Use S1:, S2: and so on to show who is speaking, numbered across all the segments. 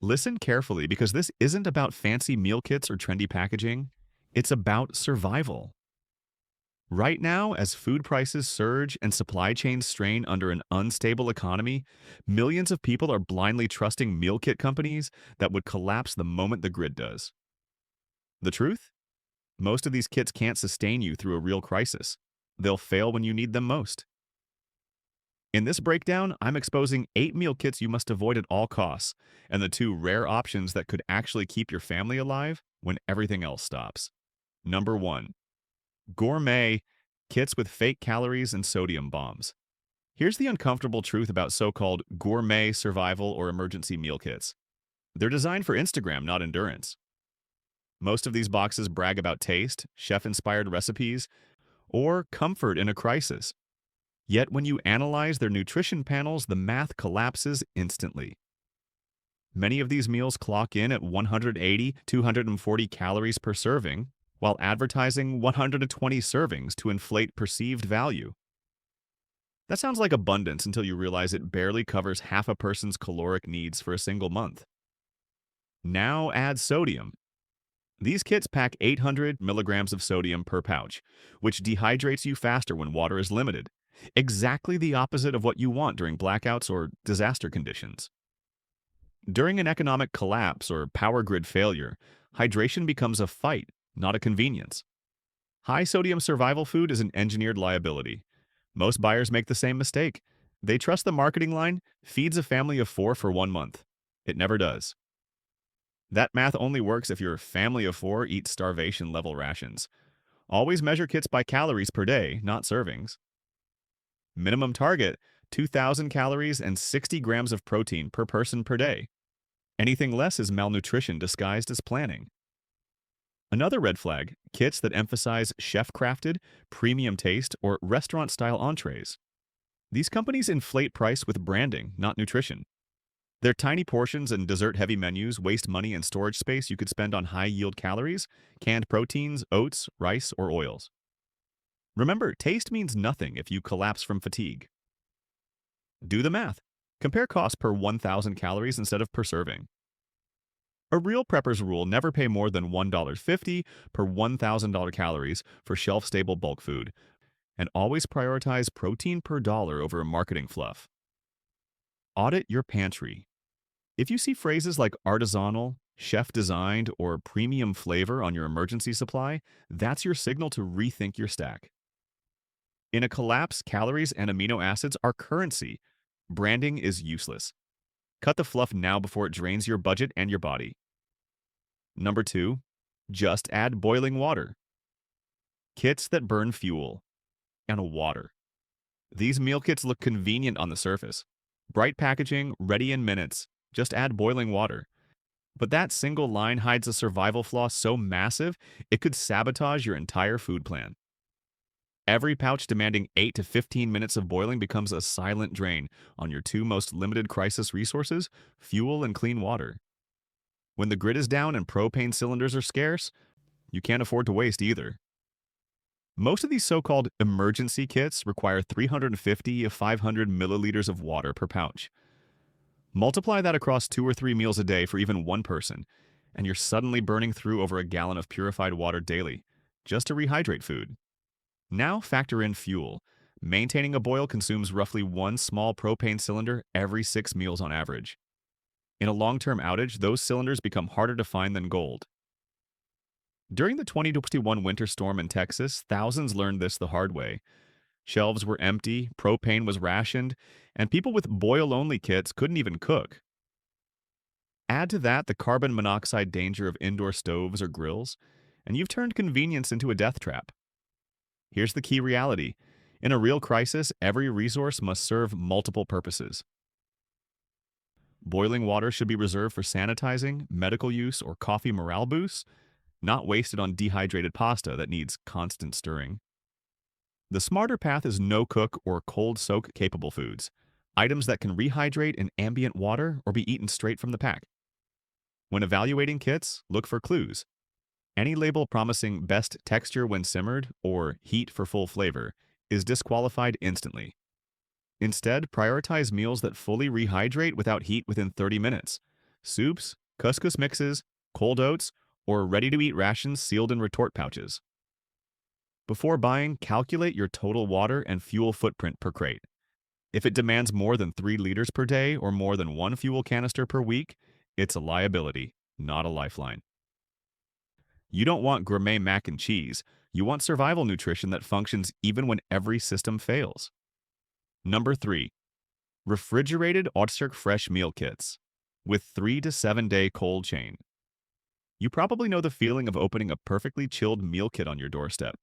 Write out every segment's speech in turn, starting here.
S1: Listen carefully because this isn't about fancy meal kits or trendy packaging. It's about survival. Right now, as food prices surge and supply chains strain under an unstable economy, millions of people are blindly trusting meal kit companies that would collapse the moment the grid does. The truth? Most of these kits can't sustain you through a real crisis. They'll fail when you need them most. In this breakdown, I'm exposing 8 meal kits you must avoid at all costs, and the 2 rare options that could actually keep your family alive when everything else stops. Number 1. Gourmet kits with fake calories and sodium bombs. Here's the uncomfortable truth about so-called gourmet survival or emergency meal kits. They're designed for Instagram, not endurance. Most of these boxes brag about taste, chef-inspired recipes, or comfort in a crisis. Yet when you analyze their nutrition panels, the math collapses instantly. Many of these meals clock in at 180, 240 calories per serving, while advertising 120 servings to inflate perceived value. That sounds like abundance until you realize it barely covers half a person's caloric needs for a single month. Now add sodium. These kits pack 800 milligrams of sodium per pouch, which dehydrates you faster when water is limited. Exactly the opposite of what you want during blackouts or disaster conditions. During an economic collapse or power grid failure, hydration becomes a fight, not a convenience. High sodium survival food is an engineered liability. Most buyers make the same mistake. They trust the marketing line, feeds a family of 4 for 1 month. It never does. That math only works if your family of 4 eats starvation level rations. Always measure kits by calories per day, not servings. Minimum target, 2,000 calories and 60 grams of protein per person per day. Anything less is malnutrition disguised as planning. Another red flag, kits that emphasize chef-crafted, premium taste, or restaurant-style entrees. These companies inflate price with branding, not nutrition. Their tiny portions and dessert-heavy menus waste money and storage space you could spend on high-yield calories, canned proteins, oats, rice, or oils. Remember, taste means nothing if you collapse from fatigue. Do the math. Compare cost per 1,000 calories instead of per serving. A real prepper's rule: never pay more than $1.50 per $1,000 calories for shelf-stable bulk food, and always prioritize protein per dollar over marketing fluff. Audit your pantry. If you see phrases like artisanal, chef-designed, or premium flavor on your emergency supply, that's your signal to rethink your stack. In a collapse, calories and amino acids are currency. Branding is useless. Cut the fluff now before it drains your budget and your body. Number 2, just add boiling water. Kits that burn fuel and water. These meal kits look convenient on the surface. Bright packaging, ready in minutes. Just add boiling water. But that single line hides a survival flaw so massive, it could sabotage your entire food plan. Every pouch demanding 8 to 15 minutes of boiling becomes a silent drain on your 2 most limited crisis resources, fuel and clean water. When the grid is down and propane cylinders are scarce, you can't afford to waste either. Most of these so-called emergency kits require 350 to 500 milliliters of water per pouch. Multiply that across 2 or 3 meals a day for even one person, and you're suddenly burning through over a gallon of purified water daily, just to rehydrate food. Now factor in fuel. Maintaining a boil consumes roughly 1 small propane cylinder every 6 meals on average. In a long-term outage, those cylinders become harder to find than gold. During the 2021 winter storm in Texas, thousands learned this the hard way. Shelves were empty, propane was rationed, and people with boil-only kits couldn't even cook. Add to that the carbon monoxide danger of indoor stoves or grills, and you've turned convenience into a death trap. Here's the key reality. In a real crisis, every resource must serve multiple purposes. Boiling water should be reserved for sanitizing, medical use, or coffee morale boosts, not wasted on dehydrated pasta that needs constant stirring. The smarter path is no-cook or cold-soak capable foods, items that can rehydrate in ambient water or be eaten straight from the pack. When evaluating kits, look for clues. Any label promising best texture when simmered or heat for full flavor is disqualified instantly. Instead, prioritize meals that fully rehydrate without heat within 30 minutes. soups, couscous mixes, cold oats, or ready-to-eat rations sealed in retort pouches. Before buying, calculate your total water and fuel footprint per crate. If it demands more than 3 liters per day or more than 1 fuel canister per week, it's a liability, not a lifeline. You don't want gourmet mac and cheese. You want survival nutrition that functions even when every system fails. Number 3. Refrigerated Otterk Fresh Meal Kits with 3 to 7 day cold chain. You probably know the feeling of opening a perfectly chilled meal kit on your doorstep.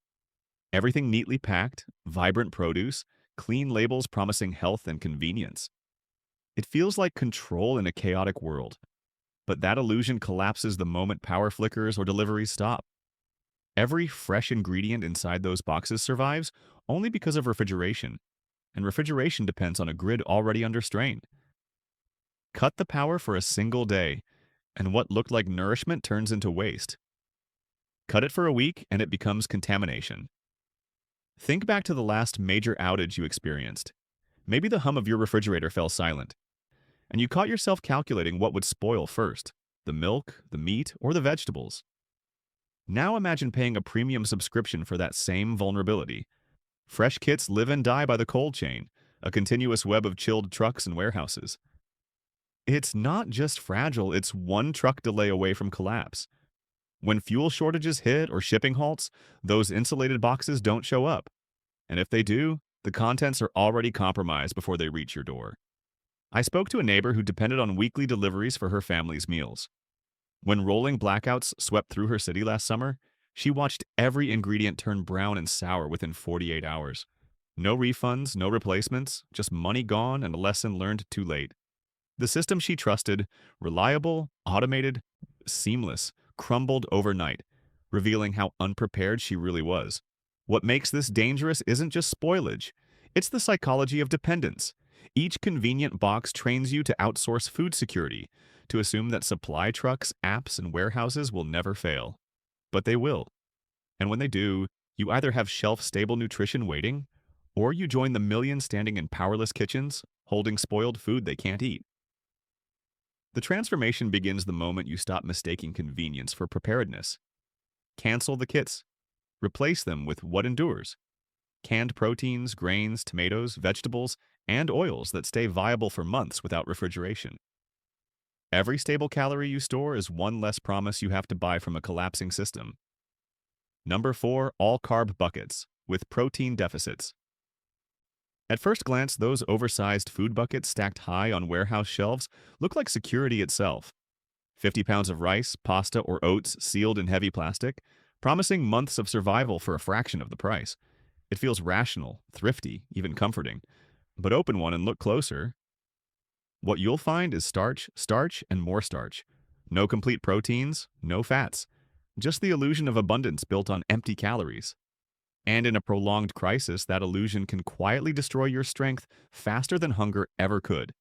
S1: Everything neatly packed, vibrant produce, clean labels promising health and convenience. It feels like control in a chaotic world, but that illusion collapses the moment power flickers or deliveries stop. Every fresh ingredient inside those boxes survives only because of refrigeration, and refrigeration depends on a grid already under strain. Cut the power for a single day, and what looked like nourishment turns into waste. Cut it for a week, and it becomes contamination. Think back to the last major outage you experienced. Maybe the hum of your refrigerator fell silent, and you caught yourself calculating what would spoil first, the milk, the meat, or the vegetables. Now imagine paying a premium subscription for that same vulnerability. Fresh kits live and die by the cold chain, a continuous web of chilled trucks and warehouses. It's not just fragile, it's one truck delay away from collapse. When fuel shortages hit or shipping halts, those insulated boxes don't show up. And if they do, the contents are already compromised before they reach your door. I spoke to a neighbor who depended on weekly deliveries for her family's meals. When rolling blackouts swept through her city last summer, she watched every ingredient turn brown and sour within 48 hours. No refunds, no replacements, just money gone and a lesson learned too late. The system she trusted, reliable, automated, seamless, crumbled overnight, revealing how unprepared she really was. What makes this dangerous isn't just spoilage, it's the psychology of dependence. Each convenient box trains you to outsource food security, to assume that supply trucks, apps, and warehouses will never fail. But they will. And when they do, you either have shelf-stable nutrition waiting, or you join the millions standing in powerless kitchens, holding spoiled food they can't eat. The transformation begins the moment you stop mistaking convenience for preparedness. Cancel the kits. Replace them with what endures. Canned proteins, grains, tomatoes, vegetables, and oils that stay viable for months without refrigeration. Every stable calorie you store is one less promise you have to buy from a collapsing system. Number 4, all-carb buckets with protein deficits. At first glance, those oversized food buckets stacked high on warehouse shelves look like security itself. 50 pounds of rice, pasta, or oats sealed in heavy plastic, promising months of survival for a fraction of the price. It feels rational, thrifty, even comforting. But open one and look closer. What you'll find is starch, starch, and more starch. No complete proteins, no fats. Just the illusion of abundance built on empty calories. And in a prolonged crisis, that illusion can quietly destroy your strength faster than hunger ever could.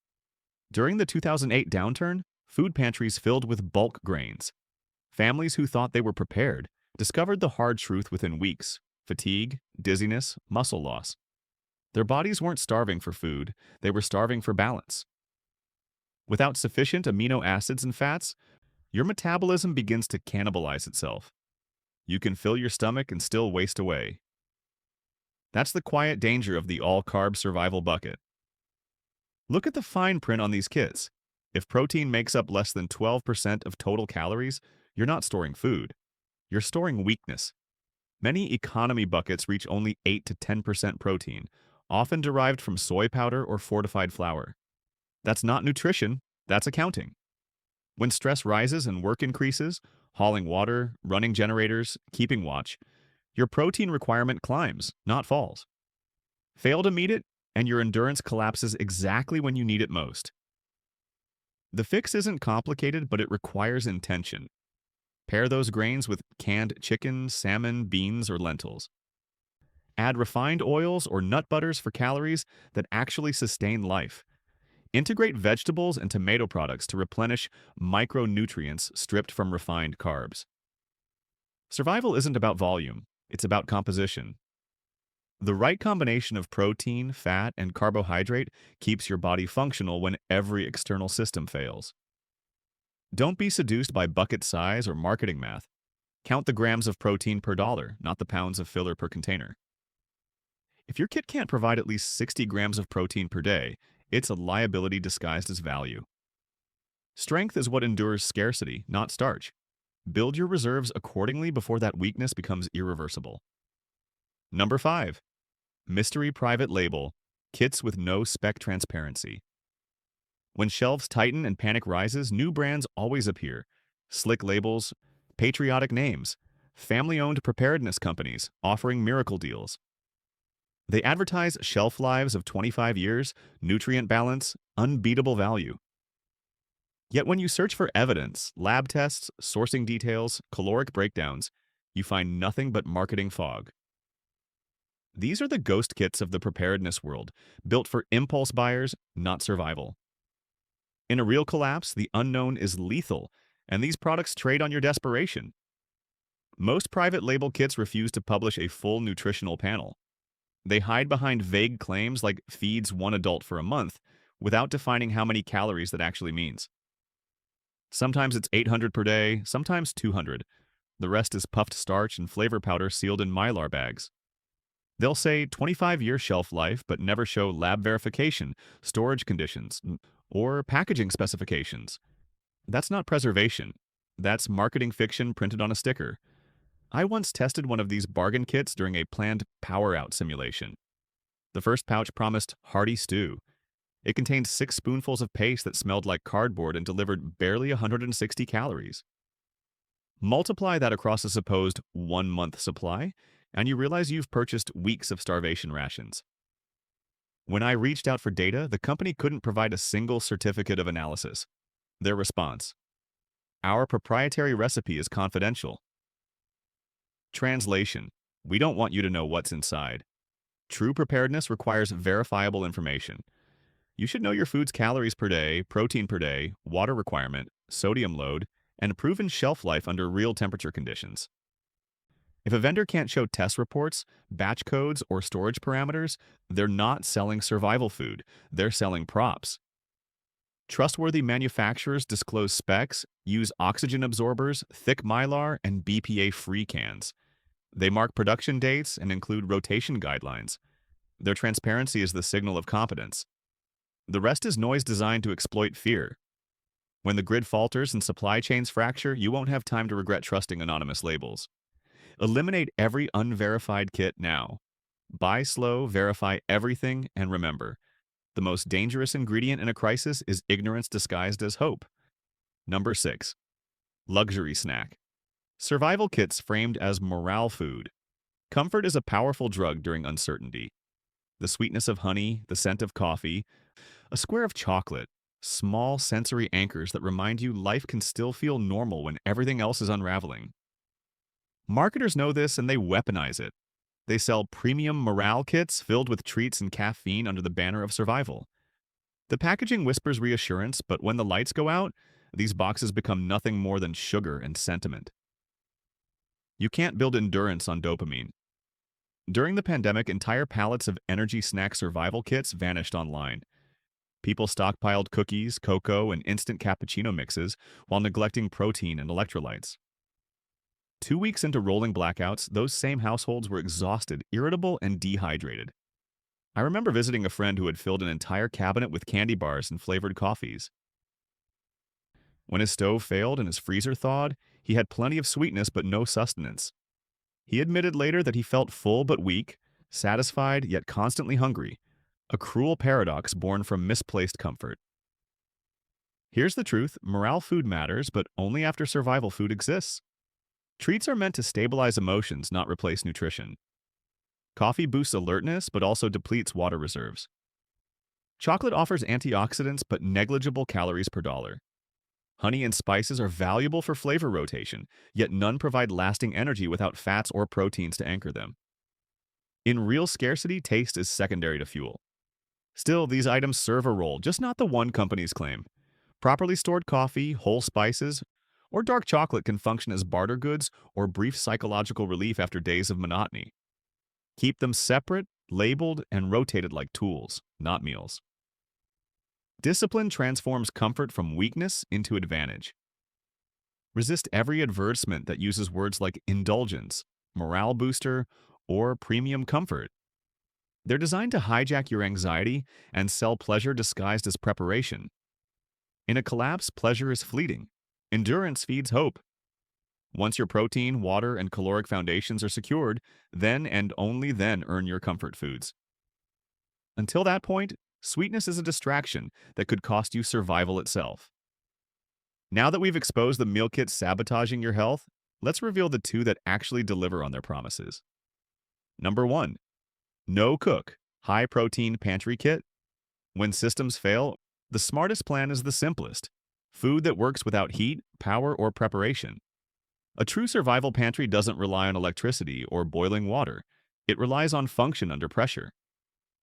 S1: During the 2008 downturn, food pantries filled with bulk grains. Families who thought they were prepared discovered the hard truth within weeks: fatigue, dizziness, muscle loss. Their bodies weren't starving for food, they were starving for balance. Without sufficient amino acids and fats, your metabolism begins to cannibalize itself. You can fill your stomach and still waste away. That's the quiet danger of the all-carb survival bucket. Look at the fine print on these kits. If protein makes up less than 12% of total calories, you're not storing food. You're storing weakness. Many economy buckets reach only 8 to 10% protein, often derived from soy powder or fortified flour. That's not nutrition, that's accounting. When stress rises and work increases, hauling water, running generators, keeping watch, your protein requirement climbs, not falls. Fail to meet it, and your endurance collapses exactly when you need it most. The fix isn't complicated, but it requires intention. Pair those grains with canned chicken, salmon, beans, or lentils. Add refined oils or nut butters for calories that actually sustain life. Integrate vegetables and tomato products to replenish micronutrients stripped from refined carbs. Survival isn't about volume, it's about composition. The right combination of protein, fat, and carbohydrate keeps your body functional when every external system fails. Don't be seduced by bucket size or marketing math. Count the grams of protein per dollar, not the pounds of filler per container. If your kit can't provide at least 60 grams of protein per day, it's a liability disguised as value. Strength is what endures scarcity, not starch. Build your reserves accordingly before that weakness becomes irreversible. Number 5. Mystery private label, kits with no spec transparency. When shelves tighten and panic rises, new brands always appear. Slick labels, patriotic names, family-owned preparedness companies offering miracle deals. They advertise shelf lives of 25 years, nutrient balance, unbeatable value. Yet when you search for evidence, lab tests, sourcing details, caloric breakdowns, you find nothing but marketing fog. These are the ghost kits of the preparedness world, built for impulse buyers, not survival. In a real collapse, the unknown is lethal, and these products trade on your desperation. Most private label kits refuse to publish a full nutritional panel. They hide behind vague claims like feeds one adult for a month, without defining how many calories that actually means. Sometimes it's 800 per day, sometimes 200. The rest is puffed starch and flavor powder sealed in Mylar bags. They'll say 25-year shelf life, but never show lab verification, storage conditions, or packaging specifications. That's not preservation. That's marketing fiction printed on a sticker. I once tested one of these bargain kits during a planned power-out simulation. The first pouch promised hearty stew. It contained 6 spoonfuls of paste that smelled like cardboard and delivered barely 160 calories. Multiply that across a supposed 1-month supply, and you realize you've purchased weeks of starvation rations. When I reached out for data, the company couldn't provide a single certificate of analysis. Their response: "Our proprietary recipe is confidential." Translation: we don't want you to know what's inside. True preparedness requires verifiable information. You should know your food's calories per day, protein per day, water requirement, sodium load, and proven shelf life under real temperature conditions. If a vendor can't show test reports, batch codes, or storage parameters, they're not selling survival food, they're selling props. Trustworthy manufacturers disclose specs, use oxygen absorbers, thick Mylar, and BPA-free cans. They mark production dates and include rotation guidelines. Their transparency is the signal of competence. The rest is noise designed to exploit fear. When the grid falters and supply chains fracture, you won't have time to regret trusting anonymous labels. Eliminate every unverified kit now. Buy slow, verify everything, and remember, the most dangerous ingredient in a crisis is ignorance disguised as hope. Number 6. Luxury snack. Survival kits framed as morale food. Comfort is a powerful drug during uncertainty. The sweetness of honey, the scent of coffee, a square of chocolate, small sensory anchors that remind you life can still feel normal when everything else is unraveling. Marketers know this and they weaponize it. They sell premium morale kits filled with treats and caffeine under the banner of survival. The packaging whispers reassurance, but when the lights go out, these boxes become nothing more than sugar and sentiment. You can't build endurance on dopamine. During the pandemic, entire pallets of energy snack survival kits vanished online. People stockpiled cookies, cocoa, and instant cappuccino mixes while neglecting protein and electrolytes. 2 weeks into rolling blackouts, those same households were exhausted, irritable, and dehydrated. I remember visiting a friend who had filled an entire cabinet with candy bars and flavored coffees. When his stove failed and his freezer thawed, he had plenty of sweetness but no sustenance. He admitted later that he felt full but weak, satisfied yet constantly hungry, a cruel paradox born from misplaced comfort. Here's the truth: morale food matters, but only after survival food exists. Treats are meant to stabilize emotions, not replace nutrition. Coffee boosts alertness, but also depletes water reserves. Chocolate offers antioxidants, but negligible calories per dollar. Honey and spices are valuable for flavor rotation, yet none provide lasting energy without fats or proteins to anchor them. In real scarcity, taste is secondary to fuel. Still, these items serve a role, just not the one companies claim. Properly stored coffee, whole spices, or dark chocolate can function as barter goods or brief psychological relief after days of monotony. Keep them separate, labeled, and rotated like tools, not meals. Discipline transforms comfort from weakness into advantage. Resist every advertisement that uses words like indulgence, morale booster, or premium comfort. They're designed to hijack your anxiety and sell pleasure disguised as preparation. In a collapse, pleasure is fleeting. Endurance feeds hope. Once your protein, water, and caloric foundations are secured, then and only then earn your comfort foods. Until that point, sweetness is a distraction that could cost you survival itself. Now that we've exposed the meal kits sabotaging your health, let's reveal the two that actually deliver on their promises. Number 1. No Cook High Protein Pantry Kit. When systems fail, the smartest plan is the simplest: food that works without heat, power, or preparation. A true survival pantry doesn't rely on electricity or boiling water. It relies on function under pressure.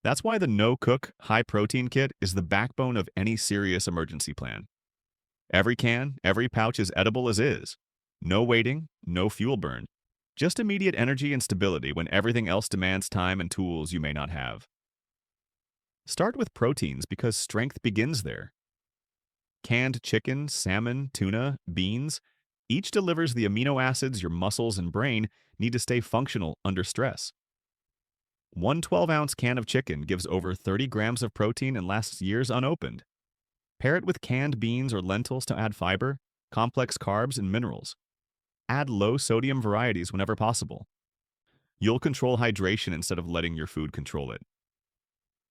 S1: That's why the No Cook High Protein Kit is the backbone of any serious emergency plan. Every can, every pouch is edible as is. No waiting, no fuel burn. Just immediate energy and stability when everything else demands time and tools you may not have. Start with proteins because strength begins there. Canned chicken, salmon, tuna, beans, each delivers the amino acids your muscles and brain need to stay functional under stress. One 12-ounce can of chicken gives over 30 grams of protein and lasts years unopened. Pair it with canned beans or lentils to add fiber, complex carbs, and minerals. Add low-sodium varieties whenever possible. You'll control hydration instead of letting your food control it.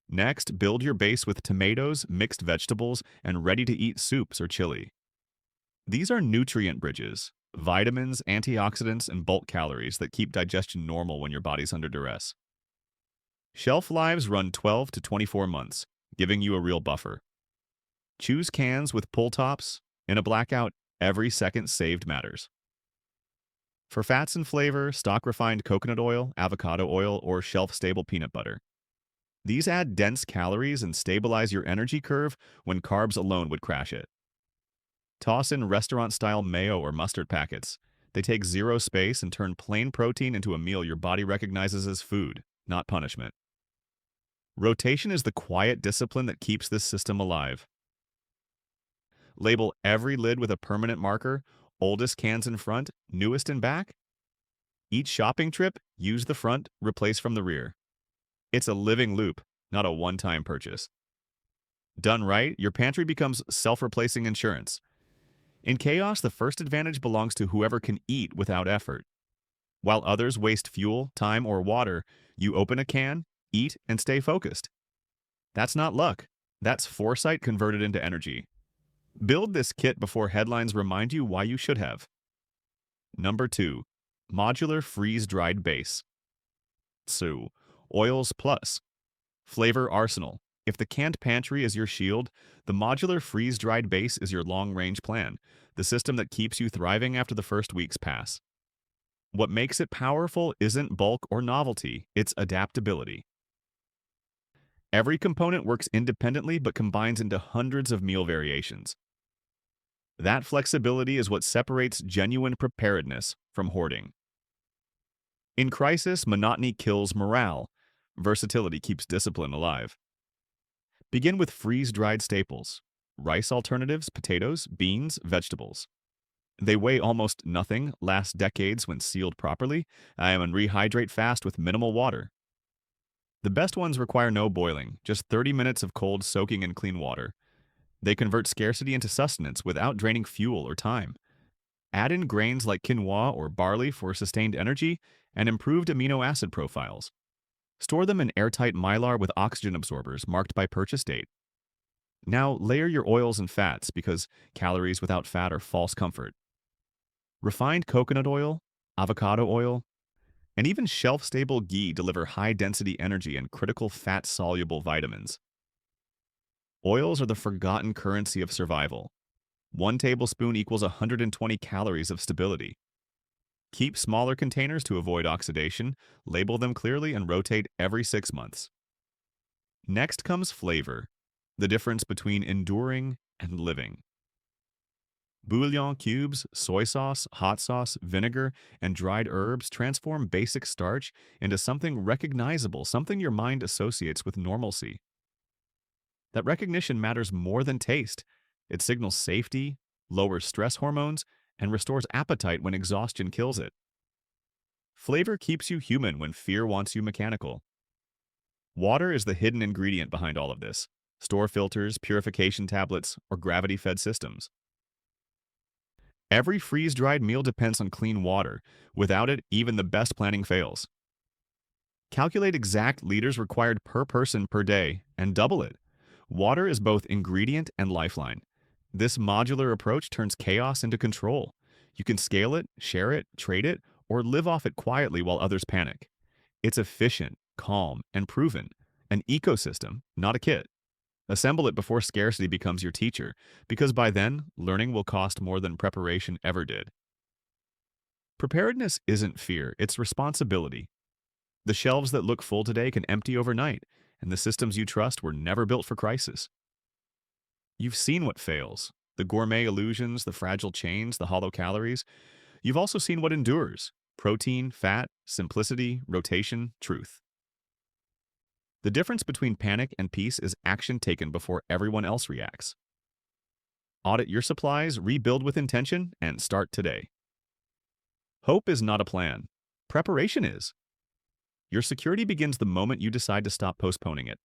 S1: Next, build your base with tomatoes, mixed vegetables, and ready-to-eat soups or chili. These are nutrient bridges, vitamins, antioxidants, and bulk calories that keep digestion normal when your body's under duress. Shelf lives run 12 to 24 months, giving you a real buffer. Choose cans with pull tops. In a blackout, every second saved matters. For fats and flavor, stock refined coconut oil, avocado oil, or shelf-stable peanut butter. These add dense calories and stabilize your energy curve when carbs alone would crash it. Toss in restaurant-style mayo or mustard packets. They take zero space and turn plain protein into a meal your body recognizes as food, not punishment. Rotation is the quiet discipline that keeps this system alive. Label every lid with a permanent marker: oldest cans in front, newest in back. Each shopping trip, use the front, replace from the rear. It's a living loop, not a one-time purchase. Done right, your pantry becomes self-replacing insurance. In chaos, the first advantage belongs to whoever can eat without effort. While others waste fuel, time, or water, you open a can, eat, and stay focused. That's not luck. That's foresight converted into energy. Build this kit before headlines remind you why you should have. Number 2. Modular Freeze-Dried Base. So, Oils Plus. Flavor Arsenal. If the canned pantry is your shield, the modular freeze-dried base is your long-range plan, the system that keeps you thriving after the first weeks pass. What makes it powerful isn't bulk or novelty, it's adaptability. Every component works independently but combines into hundreds of meal variations. That flexibility is what separates genuine preparedness from hoarding. In crisis, monotony kills morale. Versatility keeps discipline alive. Begin with freeze-dried staples: rice alternatives, potatoes, beans, vegetables. They weigh almost nothing, last decades when sealed properly, and rehydrate fast with minimal water. The best ones require no boiling, just 30 minutes of cold soaking in clean water. They convert scarcity into sustenance without draining fuel or time. Add in grains like quinoa or barley for sustained energy and improved amino acid profiles. Store them in airtight mylar with oxygen absorbers marked by purchase date. Now layer your oils and fats because calories without fat are false comfort. Refined coconut oil, avocado oil, and even shelf-stable ghee deliver high-density energy and critical fat-soluble vitamins. Oils are the forgotten currency of survival. 1 tablespoon equals 120 calories of stability. Keep smaller containers to avoid oxidation, label them clearly, and rotate every 6 months. Next comes flavor, the difference between enduring and living. Bouillon cubes, soy sauce, hot sauce, vinegar, and dried herbs transform basic starch into something recognizable, something your mind associates with normalcy. That recognition matters more than taste. It signals safety, lowers stress hormones, and restores appetite when exhaustion kills it. Flavor keeps you human when fear wants you mechanical. Water is the hidden ingredient behind all of this. Store filters, purification tablets, or gravity-fed systems. Every freeze-dried meal depends on clean water. Without it, even the best planning fails. Calculate exact liters required per person per day and double it. Water is both ingredient and lifeline. This modular approach turns chaos into control. You can scale it, share it, trade it, or live off it quietly while others panic. It's efficient, calm, and proven. An ecosystem, not a kit. Assemble it before scarcity becomes your teacher, because by then, learning will cost more than preparation ever did. Preparedness isn't fear, it's responsibility. The shelves that look full today can empty overnight, and the systems you trust were never built for crisis. You've seen what fails, the gourmet illusions, the fragile chains, the hollow calories. You've also seen what endures, protein, fat, simplicity, rotation, truth. The difference between panic and peace is action taken before everyone else reacts. Audit your supplies, rebuild with intention, and start today. Hope is not a plan. Preparation is. Your security begins the moment you decide to stop postponing it.